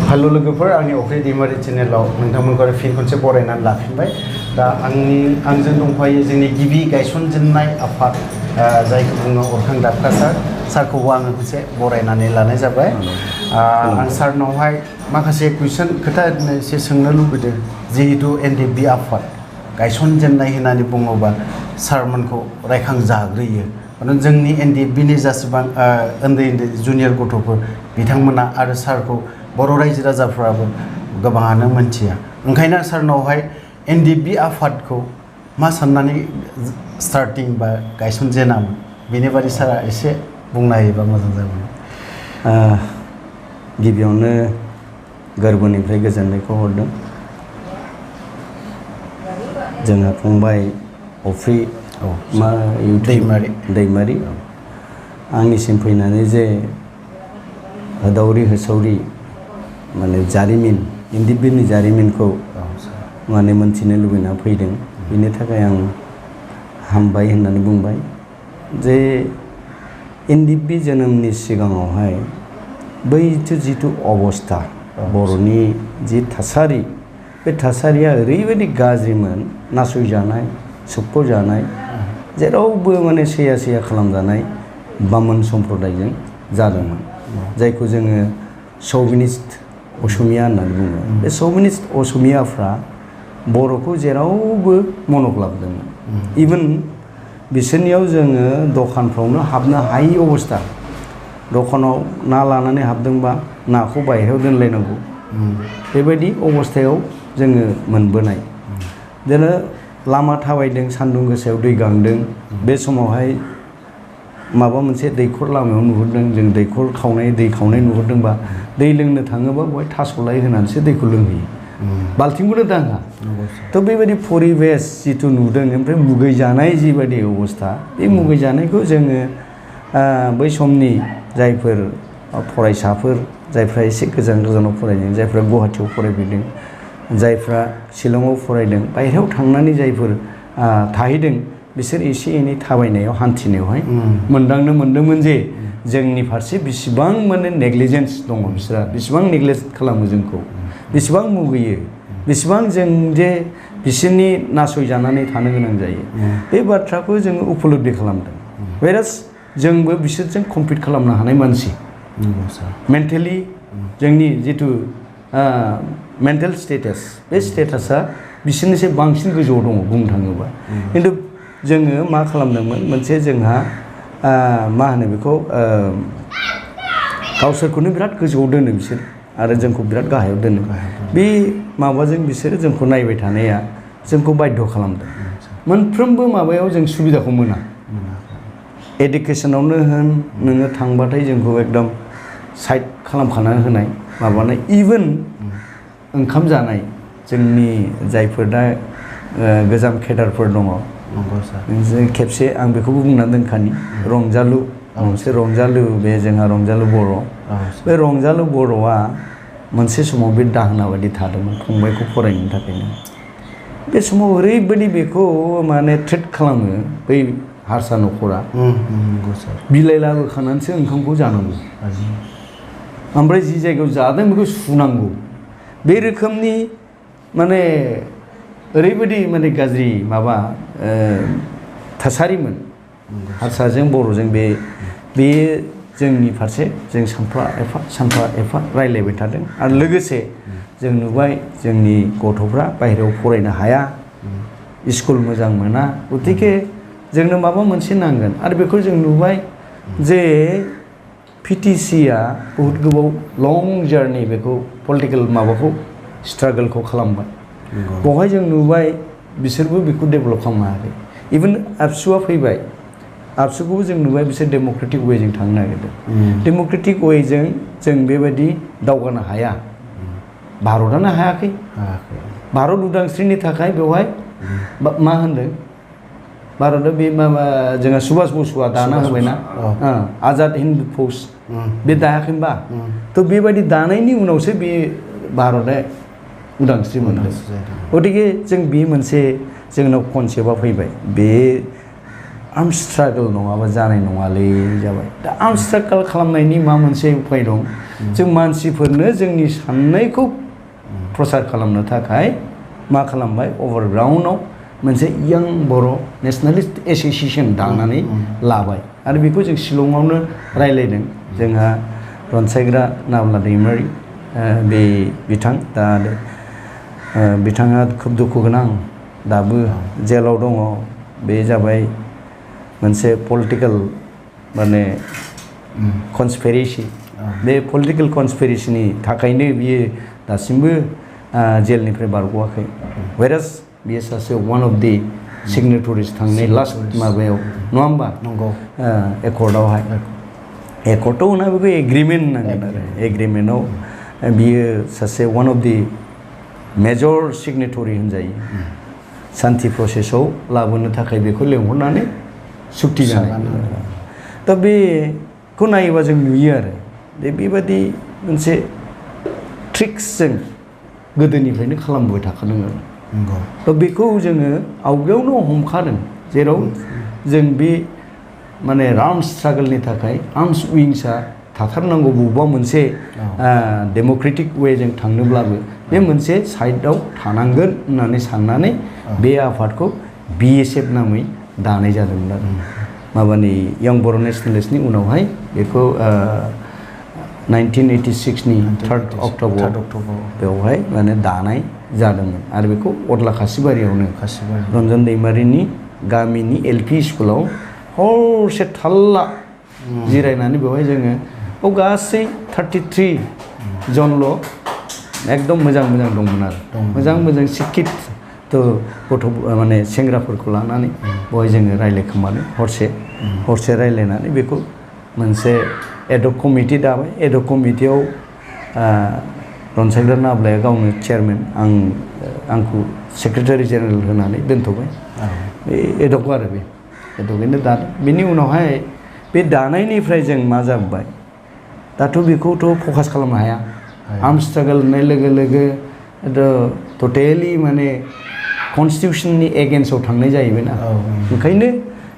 Hello लोगोफोर आंनि अख्रि दैमारि चेनेलाव नोंथांमोनखौ फिन खनसे बरायनानै लाफिनबाय दा आंजों दंफायो जोंनि गिबि गायसनजेननाय आफाद जायखौ बुङो अरखां दाबखा सारखौबो आङो खनसे बरायनानै लानाय जाबाय आं सारनावहाय माखासे कुइसन खोथा एसे सोंनो लुबैदों जिहेतु ndfb आफाद गायसनजेननाय होननानै बुङोबा सारमोनखौ रायखांजाग्रोयो माने जोंनि ndfb नि जासिबां उन्दै जुनियर गथ'फोर बिथांमोना आरो सारखौ बर' रायजो राजाफ्राबो गोबाङानो मोनथिया ओंखायनो सारनावहाय ndfb आफादखौ मा साननानै स्टार्टिं बा गायसनजेनामोन बेनि बादै सारा एसे बुंना होयोबा मोजां जागौमोन। गिबियावनो गोरबोनिफ्राय गोजोननायखौ हरदों जोंहा फंबाय अफ्रि दैमारि आंनिसिम फैनानै जे होदावरि होसावरि माने जारिमिन ndfb नि जारिमिनखौ माने मोनथिनो लुबैना फैदों बिनि थाखाय आं हामबाय होननानै बुंबाय जे ndfb जोनोमनि सिगाङावहाय बै जिथु अबस्था बर'नि जि थासारि बे थासारिया ओरैबायदि गाज्रिमोन नासयजानाय सोबख'जानाय जेरावबो माने सैया खालामजानाय बामोन सम्प्रदायजों जादोंमोन जायखौ जोङो शौविनिस्ट असमिया होननानै बुङो बे शौविनिस्ट असमियाफ्रा बर'खौ जेरावबो मनक लाबोदोंमोन इभेन बिसोरनियाव जोङो दखानफ्रावनो हाबनो हायि अबस्था दखानाव ना लानानै हाबदोंबा नाखौ बायहेरायाव दोनलायनांगौ बेबायदि अबस्थायाव जोङो मोनबोनाय जोङो लामा थाबायदों सान्दुं गोसायाव दै गांदों बे समावहाय माबा मोनसे दैखर लामायाव नुहुरदों जों दै खावनाय नुहुरदोंबा दै लोंनो थाङोबा बहाय थास'लाय होनानैसो दैखौ लोंहैयो बाल्थिंखौनो दाङा थ' बेबायदि परिबेस जिथु नुदों ओमफ्राय मुगैजानाय जिबायदि अबस्था बे मुगैजानायखौ जोङो बै समनि जायफोर फरायसाफोर जायफ्रा एसे गोजानाव फरायदों जायफ्रा गुवाहाटियाव फरायफैदों जायफ्रा शिलंआव फरायदों बायहेरायाव थांनानै जायफोर थाहैदों बिसोर एसे एनै थाबायनायाव हान्थिनायावहाय मोनदांनो मोनदोंमोन जे जोंनि फारसे बेसेबां माने नेग्लिजेन्स दङ बिसोरा बेसेबां नेग्लेक्ट खालामो जोंखौ बेसेबां मुगैयो बेसेबां जों जे बिसोरनि नासयजानानै थानो गोनां जायो बे बाथ्राखौ जोङो उपलब्धि खालामदों वेरास जोंबो बिसोरजों कम्पिट खालामनो हानाय मानसि मेन्टेलि जोंनि जिथु मेन्टेल स्टेटास बे स्टेटासा बिसोरनिसो बांसिन गोजौआव दङ बुंनो थाङोबा खिन्थु जोङो मा खालामदोंमोन मोनसे जोंहा मा होनो बेखौ गावसोरखौनो बिराद गोजौआव दोनो बिसोर आरो जोंखौ बिराद गाहायाव दोनो बे माबाजों बिसोरो जोंखौ नायबाय थानाया जोंखौ बाध्य खालामदों मोनफ्रोमबो माबायाव जों सुबिदाखौ मोना एडुकेसनावनो होन नोङो थांबाथाय जोंखौ एकदम साइड खालामखानानै होनाय माबानाय इभेन ओंखाम जानाय जोंनि जायफोर दा गोजाम केडारफोर दङ खेबसे आं बेखौबो बुंनानै दोनखानि रंजालु मोनसे रंजालु बे जोंहा रंजालु बर' बे रंजालु बर'आ मोनसे समाव बे दाहोना बायदि थादोंमोन फंबायखौ फरायनो थाखायनो बे समाव ओरैबायदि बेखौ माने ट्रिट खालामो बै हारसा न'खरा बिलाइ लाबोखानानैसो ओंखामखौ जानांगौ ओमफ्राय जि जायगायाव जादों बेखौ सुनांगौ बे रोखोमनि माने ओरैबायदि माने गाज्रि माबा थासारिमोन हारसाजों बर'जों बे जोंनि फारसे जों सानफा एफा रायलायबाय थादों आरो लोगोसे जों नुबाय जोंनि गथ'फ्रा बाहेरायाव फरायनो हाया स्कुल मोजां मोना गतिके जोंनो माबा मोनसे नांगोन आरो बेखौ जों नुबाय जे पिटिसिआ बहुद गोबाव लं जार्नि बेखौ पलिटिकेल माबाखौ स्ट्रागोलखौ खालामबाय बेवहाय जों नुबाय बिसोरबो बेखौ डेभेलप खालामनो हायाखै इभेन आबसुआ फैबाय आबसुखौबो जों नुबाय बिसोर डेम'क्रेटिक वेजों थांनो नागिरदों डेम'क्रेटिक वेजों जों बेबायदि दावगानो हाया भारतआनो हायाखै भारत उदांस्रिनि थाखाय बेवहाय मा होनदों भारतआव बे माबा जोंहा सुभाष बसुआ दाना होबायना आजाद हिन्द फौज बे दायाखैबा थ' बेबायदि दानायनि उनावसो बे भारतआ उदांस्रि मोनदों गतिके जों बे मोनसे जोंनाव कनसेप्टआ फैबाय बे आर्म स्ट्रागल नङाबा जानाय नङालै जाबाय दा आर्म स्ट्रागल खालामनायनि मा मोनसे उपाय दं जों मानसिफोरनो जोंनि साननायखौ प्रसार खालामनो थाखाय मा खालामबाय अभारग्राउन्डआव मोनसे यां बर' नेसनेलिस्ट एस'सिएसन दानानै लाबाय आरो बेखौ जों शिलंआवनो रायलायदों जोंहा रनसायग्रा नाब्ला दैमारि बे बिथां दा बिथाङा खोब दुखु गोनां दाबो जेलाव दङ बे जाबाय मोनसे पलिटिकेल माने कनस्पिरेसि बे पलिटिकेल कनस्पिरेसिनि थाखायनो बियो दासिमबो जेलनिफ्राय बारग'वाखै वेरास बियो सासे वान अफ दि सिगनेटरिस थांनाय लास्ट माबायाव नङा होमबा नंगौ एकर्डआवहाय एकर्डआव होना बेखौ एग्रिमेन्ट होनांगोन आरो एग्रिमेन्टआव बियो सासे वान अफ दि मेजर सिगनेटरि होनजायो सान्ति प्रसेसआव लाबोनो थाखाय बेखौ लेंहरनानै सुक्ति जानाय दा बेखौ नायोबा जों नुयो आरो बेबादि मोनसे ट्रिक्सजों गोदोनिफ्रायनो खालामबोबाय थाखादों आरो दा बेखौ जोङो आवगायावनो हमखादों जेराव जों बे माने आर्म स्ट्रागलनि थाखाय आर्म्स विंसआ थाथारनांगौ बबेबा मोनसे डेम'क्रेटिक वेजों थांनोब्लाबो बे मोनसे साइडआव थानांगोन होननानै साननानै बे आफादखौ BSF नामै दानाय जादोंमोन आरो माबानि यां बर' नेसनेलिस्टनि उनावहाय बेखौ 1986 नि 3 अक्ट'बर बेवहाय माने दानाय जादोंमोन आरो बेखौ अदला खासिबारियावनो रन्जन दैमारिनि गामिनि LP स्कुलाव हरसे थाल्ला जिरायनानै बेवहाय जोङो गासै 33 जनल' एकदम मोजां दंमोन आरो मोजां शिक्षित गथ' माने सेंग्राफोरखौ लानानै बेवहाय जोङो रायलायखोमानो हरसे रायलायनानै बेखौ मोनसे एडक कमिटि दाबाय एडक कमिटियाव रनसायग्रा नाब्लाया गावनो चेयारमेन आंखौ सेक्रेटारि जेनेरेल होनानै दोनथ'बाय बे एडक आरो बे एडकैनो दादों बेनि उनावहाय बे दानायनिफ्राय जों मा जाबाय दाथ' बेखौथ' फकास खालामनो हाया आर्म स्ट्रागल होननाय लोगो लोगो टटेलि माने कनस्टिटिउसननि एगेन्स्टआव थांनाय जाहैबाय ना ओंखायनो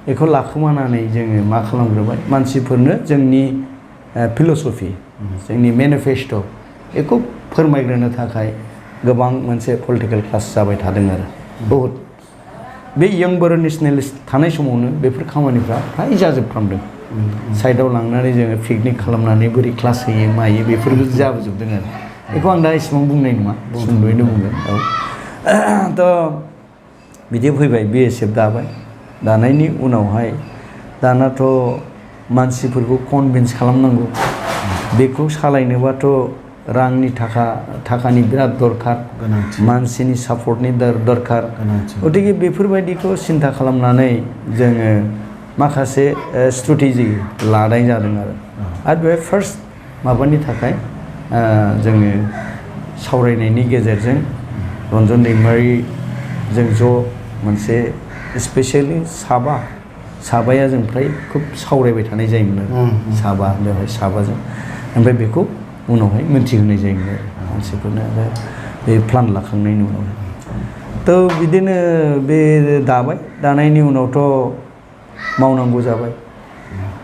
बेखौ लाखोमानानै जोङो मा खालामग्रोबाय मानसिफोरनो जोंनि फिल'सफि जोंनि मेनिफेस्ट' बेखौ फोरमायग्रोनो थाखाय गोबां मोनसे पलिटिकेल क्लास जाबाय थादों आरो बहुद बे यां बर' नेसनेलिस्ट थानाय समावनो बेफोर खामानिफ्रा फ्राय जाजोबफ्रामदों साइडआव लांनानै जोङो पिकनिक खालामनानै बोरै क्लास होयो मायो बेफोरबो जाबोजोबदों आरो बेखौ आं दा एसेबां बुंनाय नङा सुंद'यैनो बुंगोन थ' बिदि फैबाय BSF दाबाय दानायनि उनावहाय दानाथ' मानसिफोरखौ कनभिन्स खालामनांगौ बेखौ सालायनोबाथ' रांनि थाखानि बिराद दरखार मानसिनि सापर्टनि दरखार गतिके बेफोरबायदिखौ सिन्था खालामनानै जोङो माखासे स्ट्रेटेजि लानाय जादों आरो बे फार्स्ट माबानि थाखाय जोङो सावरायनायनि गेजेरजों रन्जन दैमारिजों ज' मोनसे स्पेसियेलि साबाया जों फ्राय खोब सावरायबाय थानाय जायोमोन आरो बेवहाय साबाजों ओमफ्राय बेखौ उनावहाय मोनथिहोनाय जायोमोन आरो मानसिफोरनो बे प्लान लाखांनायनि उनावहाय थ' बिदिनो बे दानायनि उनावथ' मावनांगौ जाबाय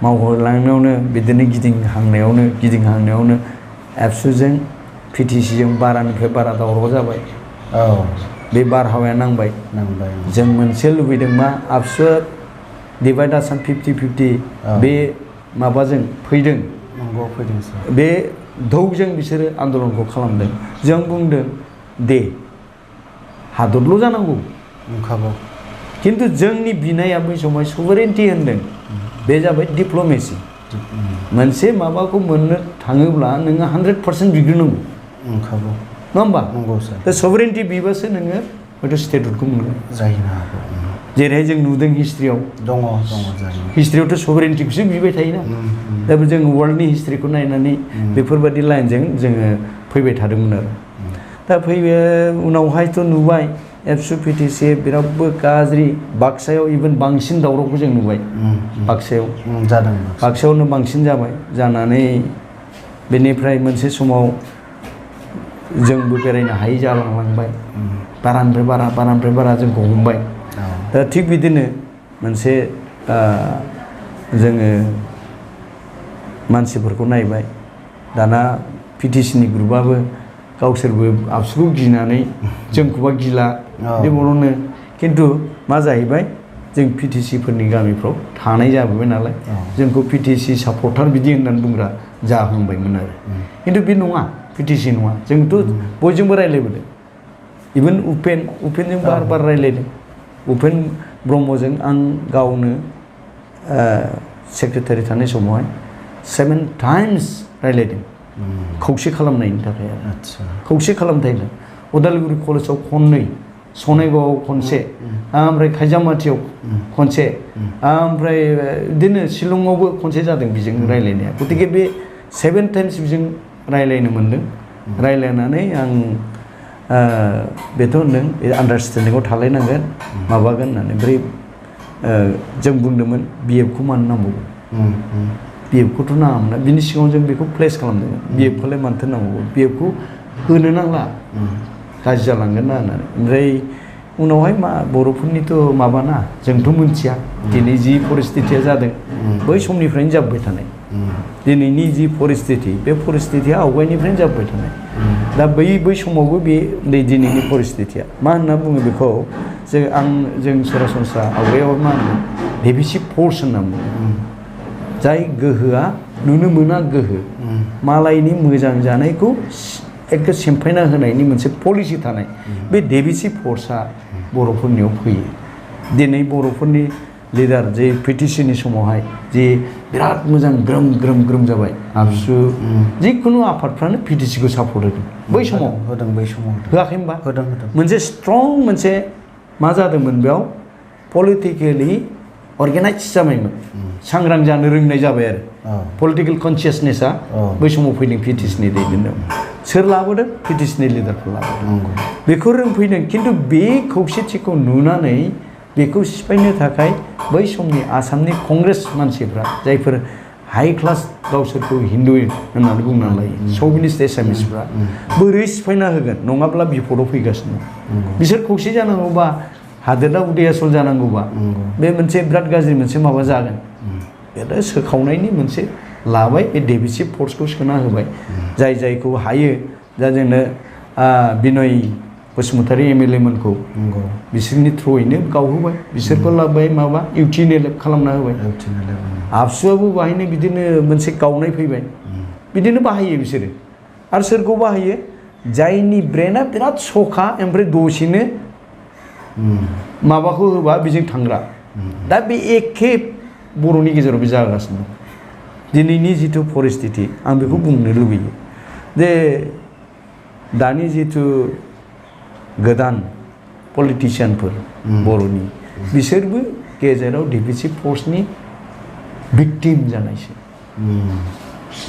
मावहोलांनायावनो बिदिनो गिदिंहांनायावनो एबसुजों PTCजों बारानिफ्राय बारा दावराव जाबाय बे बारहावाया नांबाय जों मोनसे लुबैदों मा आबसुआ डिभाइडेसन 50-50 बे माबाजों फैदों बे धौजों बिसोरो आन्दलनखौ खालामदों जों बुंदों दे हादरल' जानांगौ खिन्थु जोंनि बिनाया बै समाव सभारेन्टि होनदों बे जाबाय डिप्ल'मेसि मोनसे माबाखौ मोननो थाङोब्ला नोङो 100% बिग्रोनांगौ नङा होमबा दा सभारेन्टि बिबासो नोङो हयथ' स्टेटहुडखौ मोनगोन जाहैनो हागौ जेरैहाय जों नुदों हिस्ट्रियाव हिस्ट्रियावथ' सभारेन्टिखौसो बिबाय थायोना दा जों वर्ल्डनि हिस्ट्रिखौ नायनानै बेफोरबायदि लाइनजों जोङो फैबाय थादोंमोन आरो दा उनावहायथ' नुबाय एबसु PTC बिरादबो गाज्रि बाक्सायाव इभेन बांसिन दावरावखौ जों नुबाय बाक्सायावनो बांसिन जाबाय जानानै बेनिफ्राय मोनसे समाव जोंबो बेरायनो हायि जालांबाय बारानिफ्राय बारा जोंखौ हमबाय दा थिग बिदिनो मोनसे जोङो मानसिफोरखौ नायबाय दाना पिटिसिनि ग्रुपआबो गावसोरबो आबसुखौ गिनानै जोंखौबा गिला बे बर'नो खिन्थु मा जाहैबाय जों पिटिसिफोरनि गामिफ्राव थानाय जाबोबाय नालाय जोंखौ पिटिसि सापर्टार बिदि होननानै बुंग्रा जाहांबायमोन आरो खिन्थु बे नङा पिटिसि नङा जोंथ' बयजोंबो रायज्लायबोदों इभेन उपेनजों बार रायज्लायदों उपेन ब्रह्मजों आं गावनो सेक्रेटारि थानाय समावहाय 7 टाइम्स रायज्लायदों खौसे खालामनायनि थाखाय आरो खौसे खालामथायनो उदालगुरि कलेजाव खननै सनायगावआव खनसे ओमफ्राय खायजामाथियाव खनसे ओमफ्राय बिदिनो शिलंआवबो खनसे जादों बेजों रायज्लायनाया गतिके बे 7 टाइम्स बेजों रायज्लायनो मोन्दों रायज्लायनानै आं बेथ' होनदों आन्डारस्टेन्डिंआव थालायनांगोन माबागोन होननानै ओमफ्राय जों बुंदोंमोन बिएफखौ मानो नांबावगौ बिएफखौथ' नाङामोन बिनि सिगाङाव जों बेखौ प्लेस खालामदोंमोन बिएफखौलाय मानोथो नांबावगौ बिएफखौ होनो नांला गाज्रि जालांगोन ना होननानै ओमफ्राय उनावहाय मा बर'फोरनिथ' माबाना जोंथ' मिथिया दिनै जि परिस्थितिया जादों बै समनिफ्रायनो जाबोबाय थानाय दिनैनि जि परिस्थिति बे परिस्थितिया आवगायनिफ्रायनो जाबोबाय थानाय दा बै समावबो बे दिनैनि परिस्थितिया मा होनना बुङो बेखौ जों सरासनस्रा आवगायाव मा होनो डेभिसिभ फर्स होनना बुङो जाय गोहोआ नुनो मोना गोहो मालायनि मोजां जानायखौ एखे सेमफायना होनायनि मोनसे पलिसि थानाय बे डेभिसिभ फर्सआ बर'फोरनियाव फैयो दिनै बर'फोरनि लिडार जे पिटिसिनि समावहाय जे बिराद मोजां ग्रोम जाबाय आबसु जिखुनु आफादफ्रानो पिटिसिखौ सापर्ट होदों बै समाव होआखै होनबा मोनसे स्ट्रं मोनसे मा जादोंमोन बेयाव पलिटिकेलि अर्गेनाइज जाबायमोन सांग्रां जानो रोंनाय जाबाय आरो पलिटिकेल कनसियासनेसा बै समाव फैदों पिटिसिनि दैदेननायाव सोर लाबोदों पिटिसिनि लिडारफोर लाबोदों बेखौ रोंफैदों खिन्थु बे खौसेथिखौ नुनानै बेखौ सिफायनो थाखाय बै समनि आसामनि कंग्रेस मानसिफ्रा जायफोर हाई क्लास गावसोरखौ हिन्दु होननानै बुंनानै लायो सौभिनिस्ट एसामिसफ्रा बोरै सिफायना होगोन नङाब्ला बिपदआव फैगासिनो बिसोर खौसे जानांगौबा हादोरा उदयासल जानांगौबा बे मोनसे बिराद गाज्रि मोनसे माबा जागोन बे सोखावनायनि मोनसे लाबाय बे डेभिसिभ फर्सखौ सोना होबाय जायखौ हायो दा जोंनो बिनय बसुमतारी एमएलए मोनखौ बिसोरनि थ्रुयैनो गावहोबाय बिसोरखौ लाबाय माबा इउटिएनएलएफ खालामना होबाय आबसुआबो बाहायनो बिदिनो मोनसे गावनाय फैबाय बिदिनो बाहायो बिसोरो आरो सोरखौ बाहायो जायनि ब्रेना बिराद सखा ओमफ्राय दसेनो माबाखौ होबा बेजों थांग्रा दा बे एखे बर'नि गेजेराव बे जागासिनो दं दिनैनि जिथु परिस्थिति आं बेखौ बुंनो लुबैयो जे दानि जिथु गोदान पलिटिशियानफोर बर'नि बिसोरबो गेजेराव डेभिसिभ फर्सनि भिक्टिम जानायसो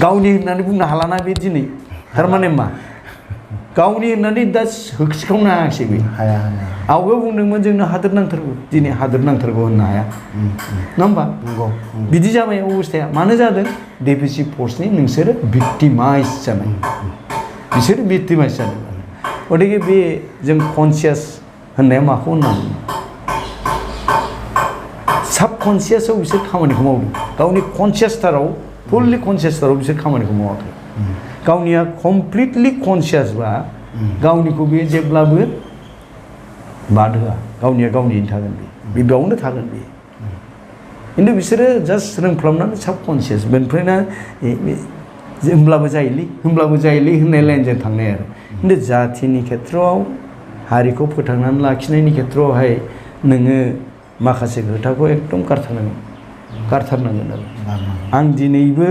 गावनि होननानै बुंनो हालाना बे दिनै थारमाने मा गावनि होननानै दा होख्रिखावनो हायाखिसै बे आवगायाव बुंदोंमोन जोंनो हादोर नांथारगौ दिनै हादोर नांथारगौ होननो हाया नङा होमबा बिदि जाबाय अबस्थाया मानो जादों डेभिसिभ फर्सनि नोंसोरो भिक्टिमाइज जानाय बिसोरो भिक्टिमाइज जादों गतिके बे जों कनसियास होननाया माखौ होननांगौ साबकनसियासआव बिसोर खामानिखौ मावदों गावनि कनसियासथाराव फुललि कनसियासथाराव बिसोर खामानिखौ मावाखै गावनिया कमप्लिटलि कनसियासबा गावनिखौ बे जेब्लाबो बाद होआ गावनिया गावनियैनो थागोन बे बेयावनो थागोन बे खिन्थु बिसोरो जास्ट रोंफ्लाबनानै साबकनसियास बेनिफ्रायनो होमब्लाबो जायोलै होननाय लाइनजों थांनाय आरो खिन्थु जाथिनि खेथ्रआव हारिखौ फोथांनानै लाखिनायनि खेथ्रआवहाय नोङो माखासे खोथाखौ एकदम गारथारनांगोन आरो आं दिनैबो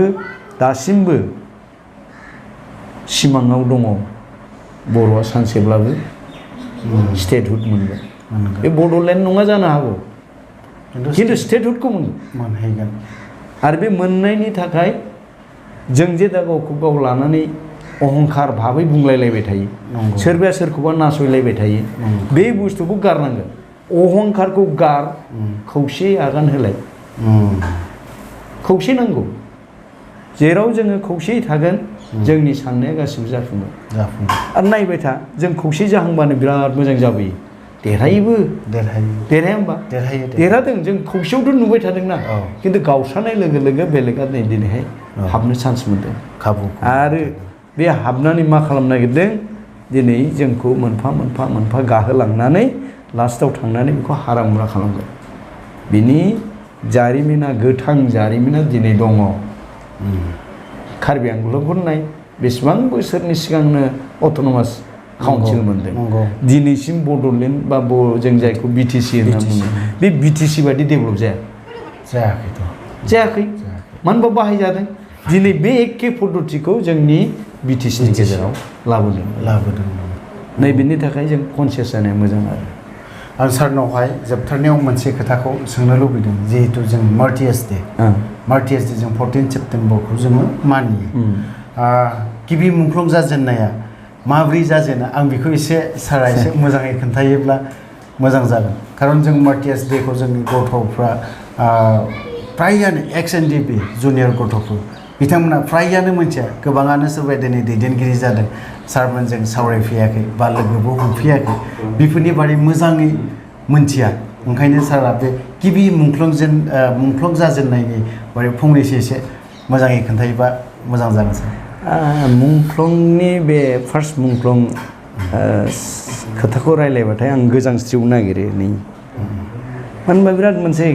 दासिमबो सिमाङाव दङ बर'आ सानसेब्लाबो स्टेटहुड मोनगोन बे बड'लेण्ड नङा जानो हागौ खिन्थु स्टेटहुडखौ मोनहैगोन आरो बे मोननायनि थाखाय जों जे दा गावखौ गाव लानानै अहंखार भाबै बुंलायलायबाय थायो सोरबाया सोरखौबा नासयलायबाय थायो बे बुस्थुखौ गारनांगोन अहंखारखौ गार खौसे आगान होलाय खौसे नांगौ जेराव जोङो खौसेयै थागोन जोंनि साननाया गासिबो जाफुंगोन आरो नायबाय था जों खौसे जाहांबानो बिराद मोजां जाबोयो देरहायोबो देरहायो देरहाया होमबा देरहायो देरहादों जों खौसेयावथ' नुबाय थादोंना खिन्थु गावस्रानाय लोगो लोगो बेलेगा नै दिनैहाय हाबनो चान्स मोनदों खाबु आरो बे हाबनानै मा खालामनो नागिरदों दिनै जोंखौ मोनफा मोनफा मोनफा गाहोलांनानै लास्टआव थांनानै बेखौ हारामुरा खालामगोन बिनि जारिमिना गोथां जारिमिना दिनै दङ कार्बि आंलंखौ नाय बेसेबां बोसोरनि सिगांनो अट'नमास काउन्सिल मोनदों दिनैसिम बड'लेण्ड बा जों जायखौ बिटिसि होनना बुङो बे बिटिसि बायदि डेभेलप जायाखै मानो होनबा बाहायजादों दिनै बे एखे पद्धतिखौ जोंनि बिटिसिनि गेजेराव लाबोदों नैबेनि थाखाय जों कनसियास जानाया मोजां आरो आं सारनावहाय जोबथारनायाव मोनसे खोथाखौ सोंनो लुबैदों जिहेतु जों मार्टियार्स दे जों 14 सेप्तेम्बरखौ जोङो मानियो गिबि मुंख्लं जाजेननाया माब्रै जाजेना आं बेखौ एसे सारा एसे मोजाङै खोन्थायोब्ला मोजां जागोन खारन जों मार्टियार्स डेखौ जोंनि गथ'फ्रा फ्रायानो एक्स ndfb जुनियर गथ'फोर बिथांमोना फ्रायानो मिथिया गोबाङानो सोरबा दिनै दैदेनगिरि जादों सारमोनजों सावरायफैयाखै बा लोगोबो हमफैयाखै बेफोरनि बारै मोजाङै मोनथिया ओंखायनो सारा बे गिबि मुंख्लं जाजेननायनि बारै फंनैसो एसे मोजाङै खोन्थायोबा मोजां जागोन सार मुंख्लंनि बे फार्स्ट मुंख्लं खोथाखौ रायलायबाथाय आं गोजांस्रिउ नागिरो नै मानो होनबा बिराद मोनसे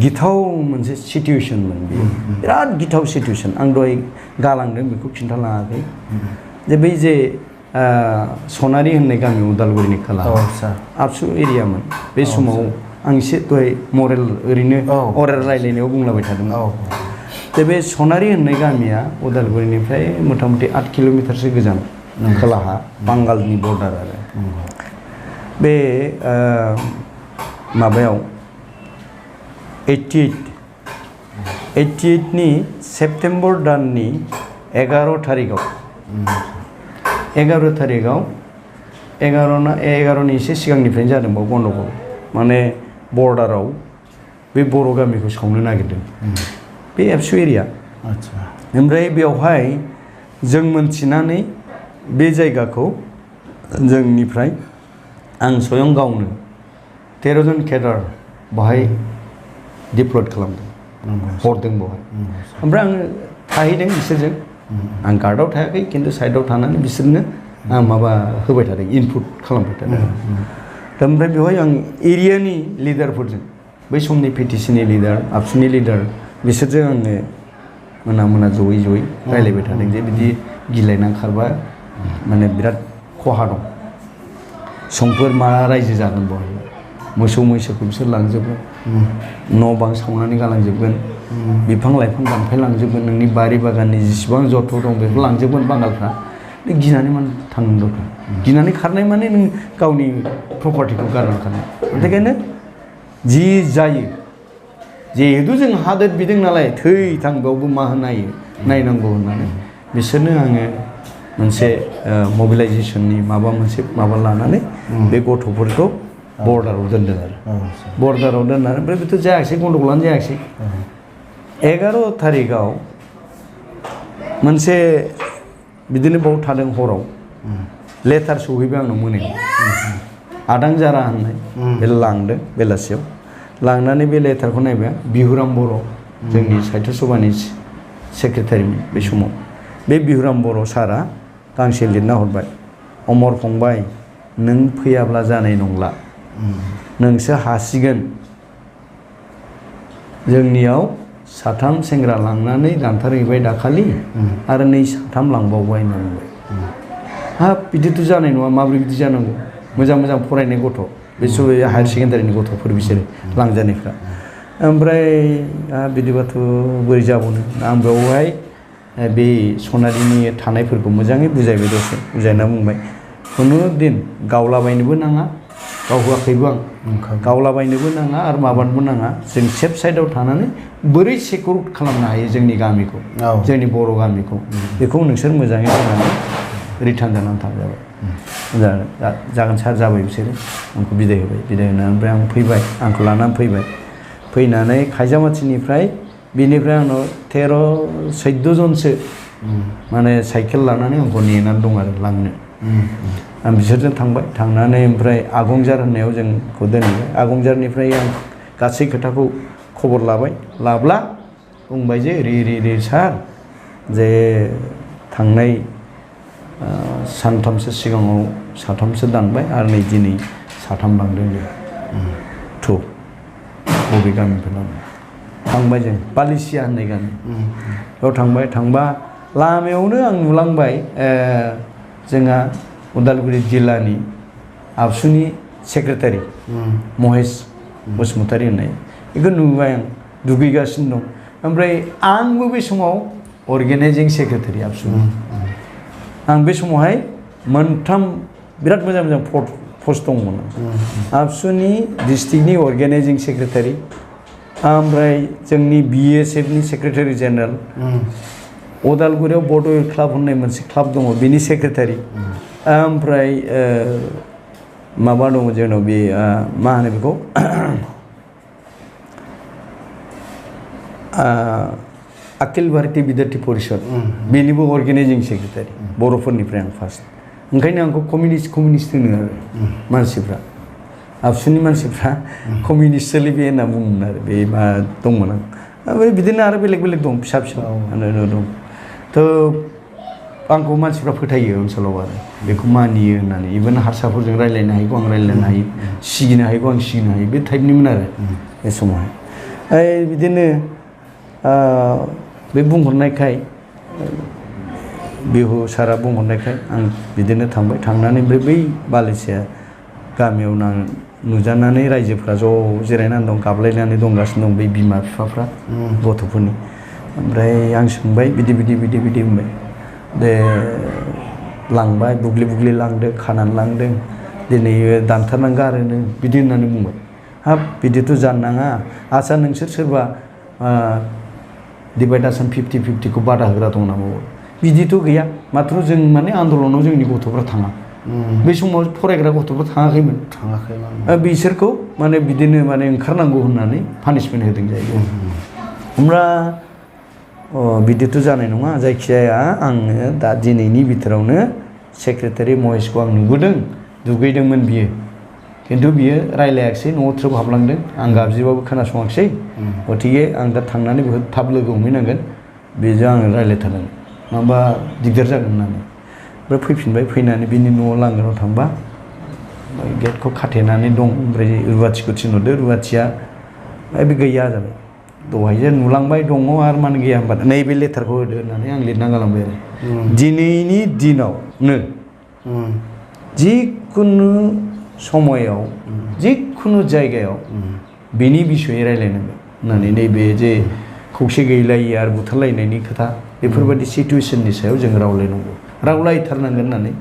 गिथाव मोनसे सिटुवेसनमोन बेयो बिराद गिथाव सिटुवेसन आं दहाय गालांदों बेखौ खिन्थालाङाखै जे बै जे सनारि होननाय गामि उदालगुरिनि खोला आबसु एरियामोन बे समाव आं एसे दहाय मरेल ओरैनो अरेल रायलायनायाव बुंलाबाय थादोंमोन दा बे सनारि होननाय गामिया उदालगुरिनिफ्राय मथा मथि 8 किल'मिटारसो गोजान खोलाहा बांगालनि बर्डार आरो बे माबायाव 88 नि सेप्तेम्बर दाननि 11 थारिखआव 11नि एसे सिगांनिफ्रायनो जादों बाव गन्डगल माने बर्डाराव बे बर' गामिखौ सावनो नागिरदों बे एबसु एरिया ओमफ्राय बेवहाय जों मोनथिनानै बे जायगाखौ जोंनिफ्राय आं स्वयं गावनो 13 जन केडार बाहाय डिप्लयड खालामदों हरदों बेवहाय ओमफ्राय आङो थाहैदों बिसोरजों आं गार्डआव थायाखै खिन्थु साइडआव थानानै बिसोरनो आं माबा होबाय थादों इनपुट खालामबाय थादों दा ओमफ्राय बेवहाय आं एरियानि लिडारफोरजों बै समनि पिटिसिनि लिडार आबसुनि लिडार बिसोरजों आङो मोना जयै रायलायबाय थादों जे बिदि गिलायना खारबा माने बिराद खहा दं समफोर मा रायजो जागोन बेवहाय मोसौ मैसोखौ बिसोर लांजोबगोन न' बां सावनानै गालांजोबगोन बिफां लाइफां दानफायलांजोबगोन नोंनि बारि बागाननि जेसेबां जथ' दं बेखौ लांजोबगोन बांगालफ्रा गिनानै माने थांनो दरखार गिनानै खारनाय माने नों गावनि प्रपार्टिखौ गारनानै खारनाय बेनिखायनो जि जायो जिहेतु जों हादोर बिदों नालाय थै थां बेयावबो मा नायनांगौ होननानै बिसोरनो आङो मोनसे मबिलाइजेसननि माबा लानानै बे गथ'फोरखौ बर्डाराव दोनदों आरो बर्डाराव दोननानै ओमफ्राय बेथ' जायाखिसै गन्डगलानो जायाखिसै 11 थारिखआव मोनसे बिदिनो बाव थादों हराव लेटार सहैबाय आंनाव मोनायाव आदांजारा होननाय बे लांदों बेलासियाव लांनानै बे लेटारखौ नायबाय बिहुराम बर' जोंनि साहित्य सभानि सेक्रेटारिमोन बे समाव बे बिहुराम बर' सारा गांसे लिरना हरबाय अमर फंबाय नों फैयाब्ला जानाय नंला नोंसो हासिगोन जोंनियाव 3 सेंग्रा लांनानै दानथारहैबाय दाखालि आरो 2 लांबावबाय होनना बुंबाय हाब बिदिथ' जानाय नङा माबोरै बिदि जानांगौ मोजां फरायनाय गथ' बे समाव हायार सेकेन्डारिनि गथ'फोर बिसोरो लांजानायफ्रा ओमफ्राय बिदिबाथ' बोरै जाबावनो आं बेवहाय बे सनारिनि थानायफोरखौ मोजाङै बुजायबाय दसे बुजायना बुंबाय खुनु दिन गावलाबायनोबो नाङा गाव होआखैबो आं गावलाबायनोबो नाङा आरो माबानोबो नाङा जों सेफ साइडआव थानानै बोरै सेकुर खालामनो हायो जोंनि गामिखौ जोंनि बर' गामिखौ बेखौ नोंसोर मोजाङै बुंनानै रिटार्न जानानै थांजाबाय जागोन सार जाबाय बिसोरो आंखौ बिदाय होबाय बिदाय होनानै ओमफ्राय आं फैबाय आंखौ लानानै फैनानै खायजामाथिनिफ्राय बिनिफ्राय आंनाव 13-14 जनसो माने साइकेल लानानै आंखौ नेनानै दं आरो लांनो आं बिसोरजों थांबाय थांनानै ओमफ्राय आगंजार होननायाव जोंखौ दोनहैबाय आगंजारनिफ्राय आं गासै खोथाखौ खबर लाब्ला बुंबाय जे रे सार जे थांनाय सानथामसो सिगाङाव साथामसो दानबाय आरो नै दिनै साथाम लांदों दे बबे गामिनिफ्राय लांदों थांबाय जों बालिसिया होननाय गामि बेयाव थांबा लामायावनो आं नुलांबाय जोंहा उदालगुरि जिल्लानि आबसुनि सेक्रेटारि महेश बसुमतारी होननाय बेखौ नुबाय आं दुगैगासिनो दं ओमफ्राय आंबो बे समाव अर्गेनाइजिं सेक्रेटारि आबसुनि आं बे समावहाय मोनथाम बिराद मोजां पस्ट दंमोन आबसुनि डिस्ट्रिक्टनि अर्गेनाइजिं सेक्रेटारि ओमफ्राय जोंनि BSFनि सेक्रेटारि जेनेरेल उदालगुरियाव बड'वेल क्लाब होननाय मोनसे क्लाब दङ बेनि सेक्रेटारि ओमफ्राय माबा दङ जोंनाव बे मा होनो बेखौ अखिल भारतीय विद्यार्थी परिषद बेनिबो अर्गेनाइजिं सेक्रेटारि बर'फोरनिफ्राय आं फार्स्ट ओंखायनो आंखौ कमिउनिस्ट होनो आरो मानसिफ्रा आबसुनि मानसिफ्रा कमिउनिस्ट सोलि बे होनना बुङोमोन आरो बे मा दंमोन आं ओमफ्राय बिदिनो आरो बेलेग दं फिसा दं थ' आंखौ मानसिफ्रा फोथायो ओनसोलाव आरो बेखौ मानियो होननानै इभेन हारसाफोरजों रायज्लायनो हायैखौ आं रायज्लायनो हायो सिगिनो हायैखौ आं सिगिनो हायो बे टाइपनिमोन आरो बे समावहाय बिदिनो बे बुंहरनायखाय बिहु सारा बुंहरनायखाय आं बिदिनो थांनानै ओमफ्राय बै बालिसिया गामियाव नुजानानै रायजोफ्रा ज' जिरायनानै दं गाबलायनानै दंगासिनो दं बै बिमा बिफाफ्रा गथ'फोरनि ओमफ्राय आं सोंबाय बिदि होनबाय दे लांबाय बुग्लि लांदों खानानै लांदों दिनै दानथारनानै गारोनो बिदि होननानै बुंबाय हाब बिदिथ' जानो नाङा आच्चा नोंसोर सोरबा डिभाइडेसन 50-50खौ बादा होग्रा दं नामा बिदिथ' गैया माथ्र जों माने आन्दलनाव जोंनि गथ'फ्रा थाङा बे समाव फरायग्रा गथ'फ्रा थाङाखैमोन बिसोरखौ माने बिदिनो माने ओंखारनांगौ होननानै पानिशमेन्ट होदों जाहैबाय होमब्ला बिदिथ' जानाय नङा जायखिजाया आङो दा दिनैनि बिथोरावनो सेक्रेटारि महेशखौ आं नुबोदों दुगैदोंमोन बियो खिन्थु बियो रायलायाखिसै न'आव थ्रोब हाबलांदों आं गाबज्रिबाबो खोनासङाखिसै गथिखे आं दा थांनानै बेखौ थाब लोगो हमहैनांगोन बेजों आङो रायलायथारनांगोन नङाबा दिगदार जागोन होननानै ओमफ्राय फैफिनबाय फैनानै बिनि न'आव लांगोनाव थांबा गेटखौ खाथेनानै दं ओमफ्राय रुवाथिखौ थिनहरदो रुवाथिया बे गैया जाबाय दहायसो नुलांबाय दङ आरो मानो गैया होनबा नैबे लेटारखौ होदो होननानै आं लिरना गालांबाय आरो दिनैनि दिनावनो जिखुनु समायाव जिखुनु जायगायाव बेनि बिसयै रायलायनांगोन होननानै नैबे जे खौसे गैलायि आरो बुथारलायनायनि खोथा बेफोरबायदि सिटुवेसननि सायाव जों रावलायथारनांगोन होननानै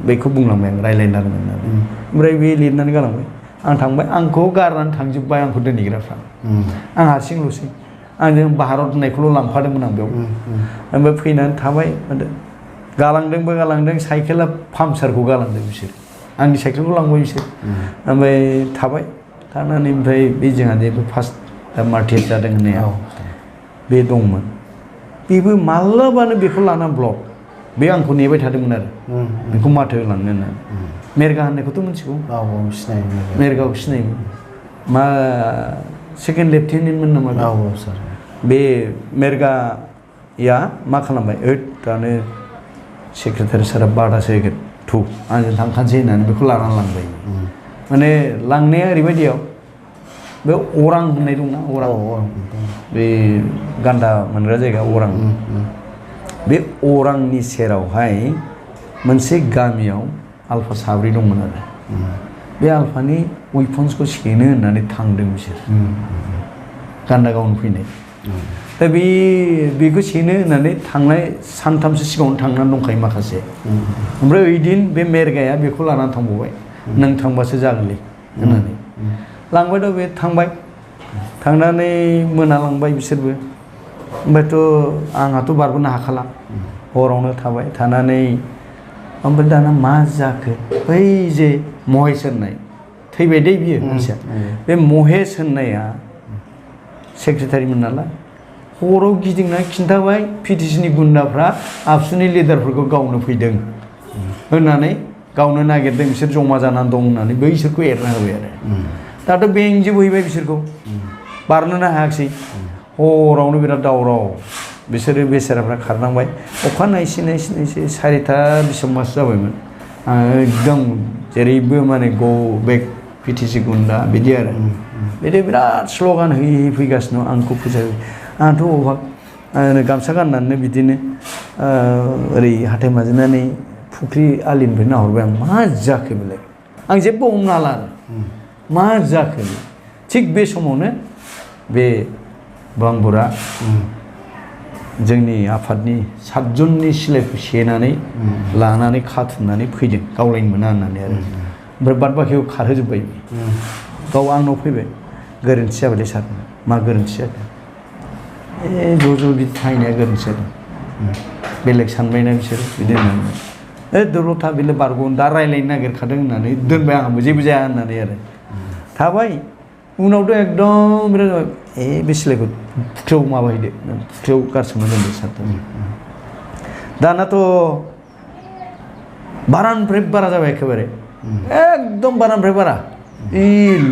बेखौ बुंलांबाय आं रायलायनांगोन होननानै ओमफ्राय बे लिरनानै गालांबाय आं थांबाय आंखौ गारनानै थांजोब्बाय आंखौ दोनहैग्राफ्रा आं हारसिंल'सै आंजों भारत होननायखौल' लांफादोंमोन आं बेयाव ओमफ्राय फैनानै थाबाय गालांदों साइकेला पामसारखौ गालांदों बिसोर आंनि साइकेलखौ लांबाय बिसोर ओमफ्राय थाबाय थानानै ओमफ्राय बे जोंहा जे फार्स्ट मार्टियार जादों होननाया बे दंमोन बेबो माब्लाबानो बेखौ लानानै ब्लक बे आंखौ नेबाय थादोंमोन आरो बेखौ माथो होलांनो होननानै मेरगा होननायखौथ' मिथिगौ मेरगाखौ सिनायोमोन मा सेकेन्ड लेफ्टिनेन्टमोन नामा सार बे मेरगाया मा खालामबाय दानो सेक्रेटारि सारा बादासो होगोन आंजों थांखानोसै होननानै बेखौ लानानै लांबाय माने लांनाया ओरैबायदियाव बे अरां होननाय दंना अरां बे गान्दा मोनग्रा जायगा अरां बे अरांनि सेरावहाय मोनसे गामियाव आल्फा साब्रै दंमोन आरो बे आल्फानि उइपन्सखौ सेनो होननानै थांदों बिसोर गान्दा गावनो फैनाय दा बेखौ सेनो होननानै थांनाय सानथामसो सिगाङावनो थांनानै दंखायो माखासे ओमफ्राय ओइदिन बे मेरगाया बेखौ लानानै थांबावबाय नों थांबासो जागोनलै होननानै लांबायथ' बे थांबाय थांनानै मोनालांबाय बिसोरबो ओमफ्रायथ' आंहाथ' बारबोनो हाखाला हरावनो थाबाय थानानै ओमफ्राय दाना मा जाखो बै जे महेश होननाय थैबाय दे बियो मानसिया बे महेश होननाया सेक्रेटारिमोन नालाय हराव गिदिंनानै खिन्थाबाय पिटिसिनि गुन्दाफ्रा आबसुनि लिडारफोरखौ गावनो फैदों होननानै गावनो नागिरदों बिसोर जमा जानानै दं होननानै बैसोरखौ एरना होबाय आरो दाथ' बेंजोबहैबाय बिसोरखौ बारनोनो हायाखिसै हरावनो बिराद दावराव बिसोरो बेसेराफ्रा खारनांबाय अखा नायसि 4टा डिसेम्बरसो जाबायमोन एकदम जेरैबो माने गो बेक पिटिसि गुन्दा बिदि आरो बिदि बिराद स्ल'गान होयै फैगासिनो आंखौ फोजायो आंथ' अबाक गामसा गाननानै बिदिनो ओरै हाथाय माजिनानै फुख्रि आलिनिफ्राय नाहरबाय आं मा जाखो बेलाय आं जेबो हमना हाला आरो मा जाखो थिग बे समावनो बे बांबुरा जोंनि आफादनि 7 जननि सिलाइखौ सेनानै लानानै खाथुमनानै फैदों गावलायनो मोना होननानै आरो ओमफ्राय बाद बाखिखौ खारहोजोब्बाय गाव आंनाव फैबाय गोरोन्थि जाबायलै सार मा गोरोन्थि जाखो ज' बिदि थाहैनाया गोरोन्थि जादों बेलेग सानबायना बिसोरो बिदि होननानै दलथा बेले बारग'नो दा रायज्लायनो नागिरखादों होननानै दोनबाय आंबो जेबो जाया होननानै आरो थाबाय उनावथ' एकदम बिराद बे सिलाइखौ फुख्रियाव माबाहैदो फुख्रियाव गारसोमना दोनदो सारथां दानाथ' बारानिफ्राय बारा जाबाय एखेबारे एकदम बारानिफ्राय बारा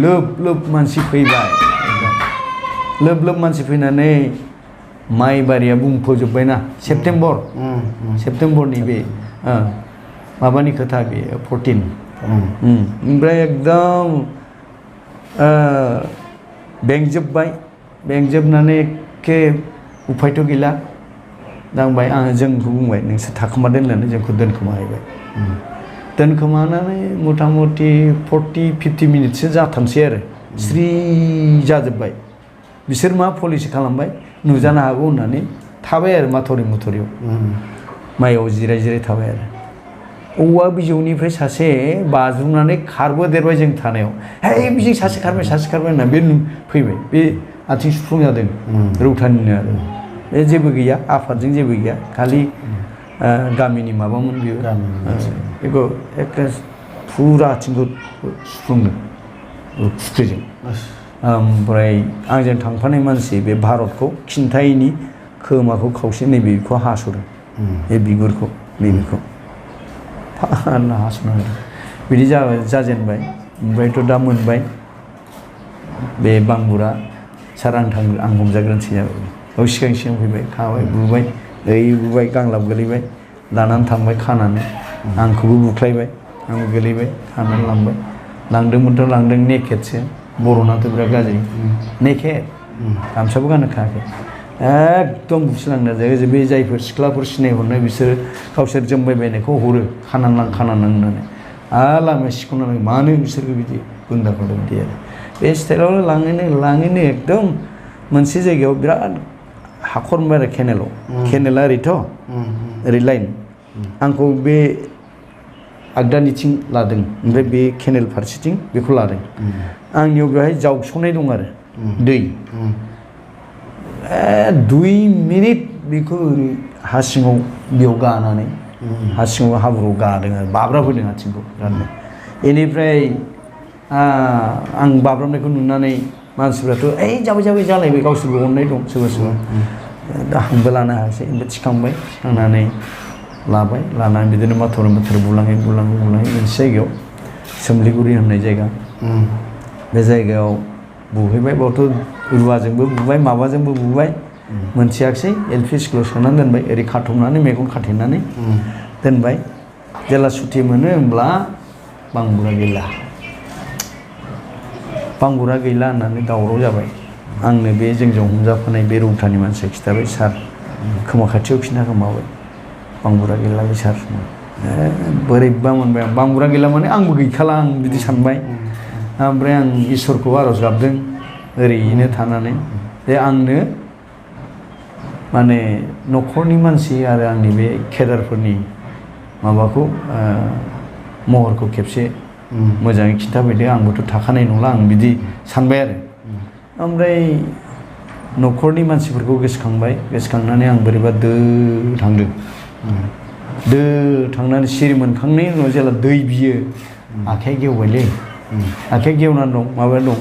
लोब लोब मानसि फैबाय लोब लोब मानसि फैनानै माइ बारिया बुंफबजोब्बायना सेप्तेम्बरनि बे माबानि खोथा बे 14 ओमफ्राय एकदम बेंजोबनानै एखे उफायथ' गैला दांबाय आङो जोंखौ बुंबाय नोंसोर थाखोमादों होननानै जोंखौ दोनखोमाहैबाय दोनखोमानानै मथा मथि 40-50 मिनिटसो जाथामसै आरो स्रि जाजोब्बाय बिसोर मा पलिसि खालामबाय नुजानो हागौ होननानै थाबाय आरो मुथुरियाव माइयाव जिराय थाबाय आरो औवा बिजौनिफ्राय सासे बाज्रुमनानै खारबोदेरबाय जों थानायाव हे बिजों सासे खारबाय होनना बे फैबाय बे आथिं सुफ्लुं जादों रौतानिनो आरो बे जेबो गैया आफादजों जेबो गैया खालि गामिनि माबामोन बियो बेखौ एखे फुरा आथिंखौ सुफ्लुंदों फुख्रिजों ओमफ्राय आंजों थांफानाय मानसि बे भारतखौ खिन्थायैनि खोमाखौ खावसे नैबेखौ हास'दों बे बिगुरखौ नैबेखौ फानना हास'ना होदों बिदि जाजेनबाय ओमफ्रायथ' दा मोनबाय बे बांबुरा सार आं हमजाग्रोनोसै जाबाय औ सिगां फैबाय खाबाय बुबाय बुबाय गांलाब गोलैबाय लानानै थांबाय खानानै आंखौबो बुख्लायबाय आंबो गोलैबाय खानानै लांदोंमोनथ' लांदों नेकेटसो बर'नाथ' बिराद गाज्रि नेकेट गामसाबो गाननो खायाखै एकदम बुसिलांना जायो बे जायफोर सिख्लाफोर सिनायहरनाय बिसोरो गावसोर जोमबायबायनायखौ हरो खानानै होननानै आरो लामाया सिख'नानै मानो बिसोरखौ बिदि गुन्दाफोरदों बिदि आरो बे स्टाइलाव लाङैनो एकदम मोनसे जायगायाव बिराद हाखर मोनबाय आरो केनेला ओरैथ' ओरै लाइन आंखौ बे आगदानिथिं लादों ओमफ्राय बे केनेल फारसेथिं बेखौ लादों आंनियाव बेवहाय जावस'नाय दं आरो दै 2 मिनिट बेखौ हा सिङाव बेयाव गानानै हा सिङाव हाब्रुआव गादों आरो बाब्राबहोदों आथिंखौ बिरादनो बेनिफ्राय आं बाब्राबनायखौ नुनानै मानसिफ्राथ' जाबाय जालायबाय गावसोरबो अननाय दं सोरबा दा आंबो लानो हायासै ओमफ्राय थिखांनानै लानानै बिदिनो माथर बुलाङै मोनसे जायगायाव सोमलिगुरि होननाय जायगा बे जायगायाव बुहैबाय बावथ' रुवाजोंबो बुबाय माबाजोंबो बुबाय मोनथियाखिसै LP स्कुलाव सोनानै दोनबाय ओरै खाथुमनानै मेगन खाथेनानै दोनबाय जेला सुथि मोनो होमब्ला बांबुरा गैला होननानै दावराव जाबाय आंनो बे जोंजों हमजाफानाय बे रौतानि मानसिया खिथाबाय सार खोमा खाथियाव खिन्था खोमाबाय बांबुरा गैलालै सार बोरैबा मोनबाय आं बांबुरा गैला माने आंबो गैखाला आं बिदि सानबाय ओमफ्राय आं इसोरखौ आर'ज गाबदों ओरैनो थानानै जे आंनो माने न'खरनि मानसि आरो आंनि बे केदारफोरनि माबाखौ महरखौ खेबसे मोजाङै खिन्थाफैदो आंबोथ' थाखानाय नंला आं बिदि सानबाय आरो ओमफ्राय न'खरनि मानसिफोरखौ गोसोखांनानै आं बोरैबा थांनानै सिरि मोनखांनायनि उनाव जेला दै बियो आखाइ गेवबायलै आखाइ गेवनानै दं माबाया दं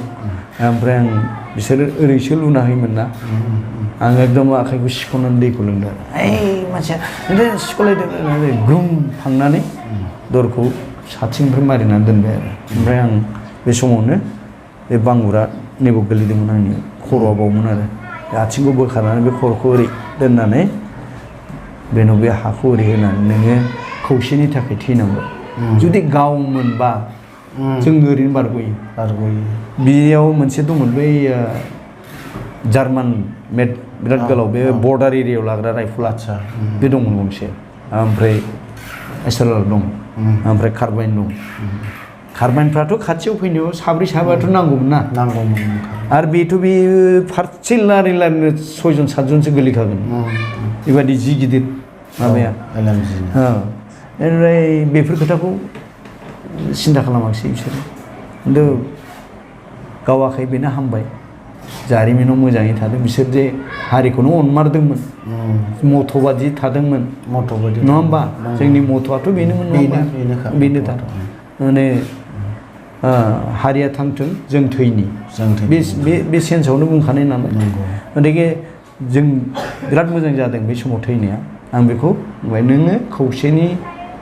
ओमफ्राय आं बिसोरो ओरैसो लुना होयोमोन ना आं एकदम आखाइखौ सिख'नानै दैखौ लोंदों मानसिया सिख'लायदों ग्रुम थांनानै दरखौ साथिंनिफ्राय मारिनानै दोनबाय आरो ओमफ्राय आं बे समावनो बे बांगुरा नैबाव गोलैदोंमोन आंनि खर'आ बावमोन आरो आथिंखौ बोखारनानै बे खर'खौ ओरै दोननानै बेनाव बे हाखौ ओरै होनानै नोङो खौसेनि थाखाय थैनांगौ जुदि गावमोनबा जों ओरैनो बारग'यो बेयाव मोनसे दंमोन बै जार्मान मेड बिराद गोलाव बे बर्डार एरियायाव लाग्रा राइफल बे दंमोन गंसे ओमफ्राय एसएलआर दं ओमफ्राय कार्बाइन दं कार्बाइनफ्राथ' खाथियाव फैनायाव साब्रै साबाथ' नांगौमोन ना आरो बेथ' बे फारसे लारि लारिनो 6 जन 7 जनसो गोलैखागोन बेबायदि जि गिदिर माबाया ओमफ्राय बेफोर खोथाखौ सिन्था खालामाखिसै बिसोरो खिन्थु गावाखै बेनो हामबाय जारिमिनाव मोजाङै थादों बिसोर जे हारिखौनो अनमारदोंमोन मथ' बादि थादोंमोन नङा होमबा जोंनि मथ'आथ' बेनोमोन बेनो दा माने हारिया थांथों जों थैनि बे सेन्सआवनो बुंखानाय नालाय गथिखे जों बिराद मोजां जादों बे समाव थैनाया आं बेखौ बुंबाय नोङो खौसेनि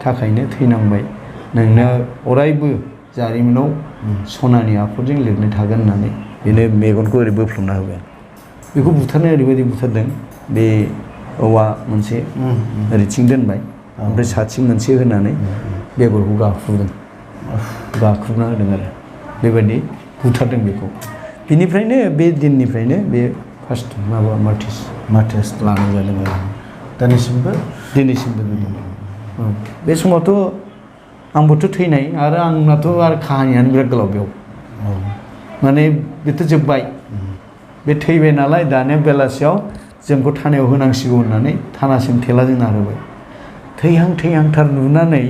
थाखायनो थैनांबाय नोंनो अरायबो जारिमिनाव सनानि आखरजों लिरनाय थागोन होननानै बेनो मेगनखौ ओरै बोफ्लुमना होबाय बेखौ बुथारनाय ओरैबायदि बुथारदों बे औवा मोनसे ओरैथिं दोनबाय ओमफ्राय साथिं मोनसे होनानै बेगरखौ गाख्रुबना होदों आरो बेबायदि बुथारदों बेखौ बिनिफ्रायनो बे दिननिफ्रायनो बे फार्स्ट माबा मार्टिस लानाय जादों आरो दिनैसिमबो बे समावथ' आंबोथ' थैनाय आरो आंनाथ' आरो काहानियानो बिराद गोलाव बेयाव माने बेथ' जोब्बाय बे थैबाय नालाय दानिया बेलासियाव जोंखौ थानायाव होनांसिगौ होननानै थानासिम थेलाजों नारहोबाय थैहांथार नुनानै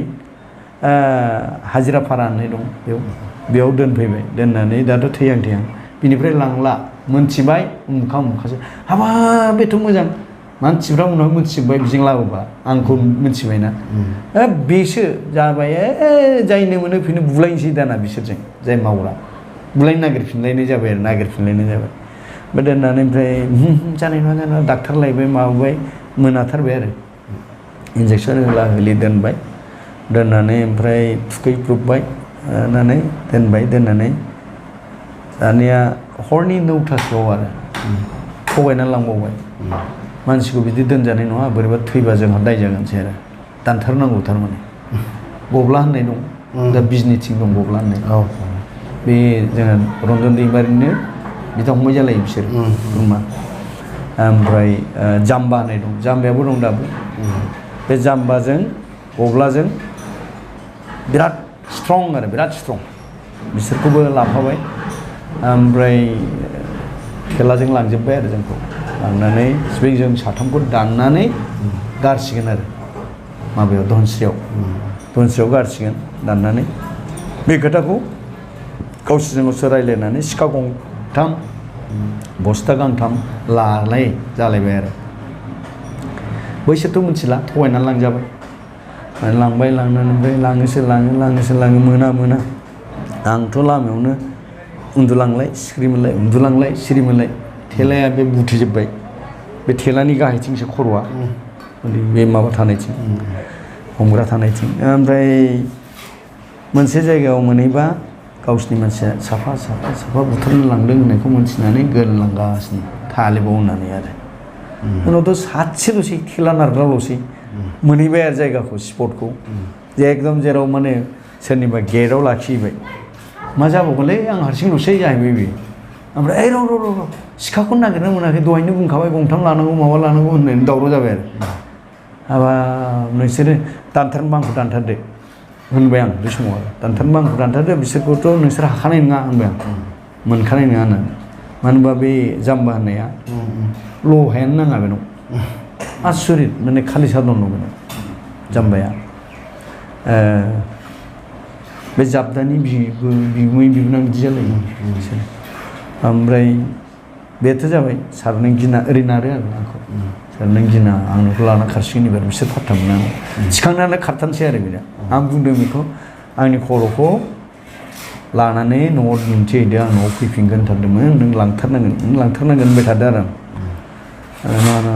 हाजिरा भारा होननाय दं बेयाव दोनफैबाय दोननानै दाथ' थैहां बिनिफ्राय लांला मोनथिबाय उमुखासो हाबा बेथ' मोजां मानसिफ्रा उनाव मोनथिजोब्बाय बिजों लाबोबा आंखौ मोनथिबायना बेसो जाबाय जायनो मोनो बेनो बुलायनोसै दाना बिसोरजों जाय मावग्रा बुलायनो नागिरफिनलायनाय जाबाय ओमफ्राय दोननानै ओमफ्राय जानाय नङा डाक्टार लायबाय माबाबाय मोनाथारबाय आरो इन्जेकसन होला होलि दोननानै ओमफ्राय थुखैब्रबबाय दोननानै दानिया हरनि 9टासोआव आरो थगायनानै लांबावबाय मानसिखौ बिदि दोनजानाय नङा बोरैबा थैबा जोंहा दाय जागोनसै आरो दानथारनांगौ थारमाने गब्ला होननाय दं दा बिजनिथिं दं गब्ला होननाय बे जोंहा रन्जन दैमारिनो बिदा फंबाय जालायो बिसोर खुरमा ओमफ्राय जाम्बा होननाय दं जाम्बायाबो दं दाबो बे जाम्बाजों गब्लाजों बिराद स्ट्रं बिसोरखौबो लाफाबाय ओमफ्राय थेलाजों लांजोब्बाय आरो जोंखौ लांनानै जों साथामखौ दाननानै गारसिगोन आरो माबायाव धनस्रियाव गारसिगोन दाननानै बे खोथाखौ गावसोर रायज्लायनानै सिखा गंथाम बस्था गांथाम लानाय जालायबाय आरो बैसोरथ' मिथिला थगायनानै लांजाबाय लांबाय लांनानै ओमफ्राय लाङोसो लाङो मोना आंथ' लामायावनो उन्दुलांलाय सिरिमोनलाय थेलाया बे बुथेजोब्बाय बे थेलानि गाहायथिंसो खर'आ बे माबा थानायथिं हमग्रा थानायथिं ओमफ्राय मोनसे जायगायाव मोनहैबा गावसिनि मानसिया साफा बुथारनो लांदों होननायखौ मोनथिनानै गोनलांगासिनो थालिबाव होननानै आरो उनावथ' सासेल'सै थेला नारग्राल'सै मोनहैबाय आरो जायगाखौ स्पटखौ जे एकदम जेराव माने सोरनिबा गेटआव लाखिबाय मा जाबावगोनलै आं हारसिंल'सै जाहैबाय बे ओमफ्राय र' सिखाखौ नागिरनो मोनाखै दहायनो बुंखाबाय गंथाम लानांगौ माबा लानांगौ होननानै दावराव जाबाय आरो हाबाब नोंसोरो दानथारनोबा आंखौ दानथारदो होनबाय आं बे समाव दानथारनोबा आंखौ दानथारदो बिसोरखौथ' नोंसोर हाखानाय नङा होनबाय आं मोनखानाय नङा होननानै मानो होनबा बे जाम्बा होननाया लहायानो नाङा बेनाव आसरित माने खालि सादन दं बेनाव जाम्बाया बे जाबदानि बिगुमै बिबोनां बिदि जालायो बिसोर ओमफ्राय बेथ' जाबाय सार नों गिना ओरै नारो आरो आंखौ सार नों गिना आं नोंखौ लाना खारसिगोन एबार बिसोर फात्ता मोना थिखांनानै खारथारनोसै आरो बियो आं बुंदों बेखौ आंनि खर'खौ लानानै न'आव दिन्थिहैदो आं न'आव फैफिनगोन होनथारदोंमोन नों लांथारनांगोन होनबाय थादों आरो आं नङा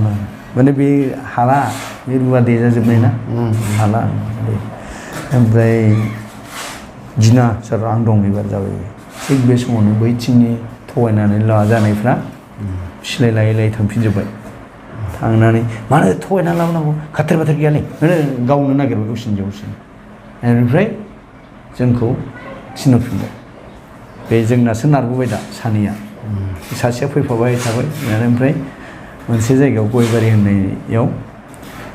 माने बे हाला बे रुवा देजाजोबनाय ना हाला ओमफ्राय गिना सार आं दं एबार जाबाय थिग बे समावनो बैथिंनि थगायनानै लाजानायफ्रा सिलाय लायै लायै थांफिनजोब्बाय थांनानै मानो थगायना लाबोनांगौ खाथेर बाथेर गैयालै गावनो नागिरबाय गावसिनि जौसिन बेनिफ्राय जोंखौ थिनहरफिनबाय बे जोंनासो नारबोबाय दा सानैया सासेया फैफाबाय थाबाय ओमफ्राय मोनसे जायगायाव गयबारि होननायाव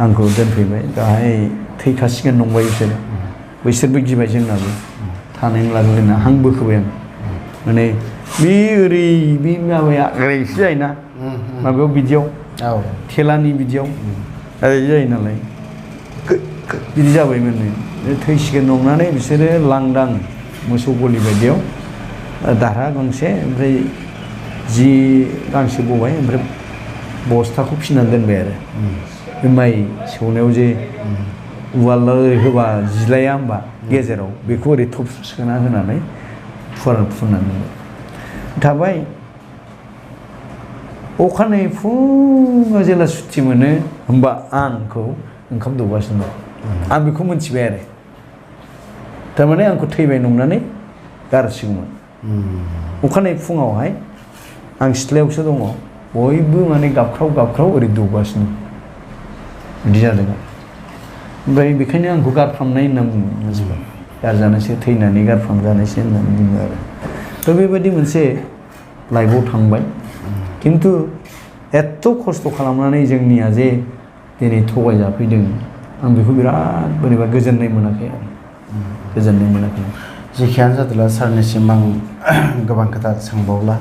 आंखौ दोनफैबाय दाहाय थैखासिगोन नंबाय बैसोरबो गिबाय जोंनाबो थानायनि लागोना हां बोखोबाय आं माने बे ओरै बे माबाया ओरैसो जायोना माबायाव बिदियाव थेलानि बिदियाव ओरै जायो नालाय बिदि जाबायमोन थैसिगोन नंनानै बिसोरो लांदां मोसौ गलि बायदियाव दारहा गांसे ओमफ्राय जि गांसे बबाय ओमफ्राय बस्थाखौ फिनानै दोनबाय आरो बे माइ सौनायाव जे उवाल ओरै होबा जिलाया होमबा गेजेराव बेखौ ओरै थब सोना होनानै फुननानै थाबाय अखानायै फुङाव जेला सुथि मोनो होमबा आंखौ ओंखाम दौगासिनो दं आं बेखौ मोनथिबाय आरो थारमाने आंखौ थैबाय नंनानै गारसिगौमोन अखानायै फुङावहाय आं सिथ्लायावसो दङ बयबो माने गाबख्राव ओरै दौगासिनो बिदि जादों ओमफ्राय बेखायनो आंखौ गारफ्रामनाय होनना बुङो मानसिफ्रा गारजानायसो थैनानै गारफ्रामजानायसो होननानै बुङो आरो थ' बेबायदि मोनसे लाइफआव थांबाय खिन्थु एथ' खस्थ' खालामनानै जोंनिया जे दिनै थगायजाफैदों आं बेखौ बिराद बोरैबा गोजोननाय मोनाखै आरो गोजोननाय मोनाखै जेखियानो जादोंला सारनिसिम आं गोबां खोथा सोंबावला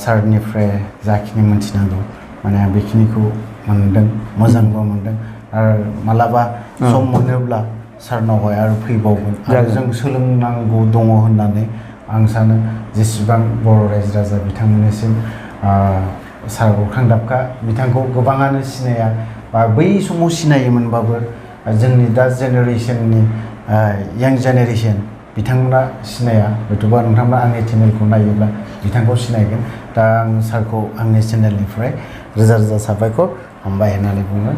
सारनिफ्राय जाखिनि मोनथिनांगौ माने आं बेखिनिखौ मोनदों मोजांबो मोनदों आरो मालाबा सम मोनोब्ला सारनावहाय आरो फैबावगोन आरो जों सोलोंनांगौ दङ होननानै आं सानो जेसेबां बर' रायजो राजा बिथांमोननिसिम सार गौथां दाबखा बिथांखौ गोबाङानो सिनाया बा बै समाव सिनायोमोनबाबो जोंनि दा जेनेरेसननि यां जेनेरेसन बिथांमोना सिनाया हयथ'बा नोंथांमोना आंनि चेनेलखौ नायोब्ला बिथांखौ सिनायगोन दा आं सारखौ आंनि चेनेलनिफ्राय रोजा रोजा साबायखर हामबाय होननानै बुङो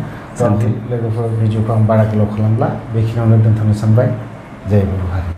लोगोफोर भिडिअखौ आं बारा गोलाव खालामला बेखिनियावनो दोनथ'नो सानबाय जय बर' हारि।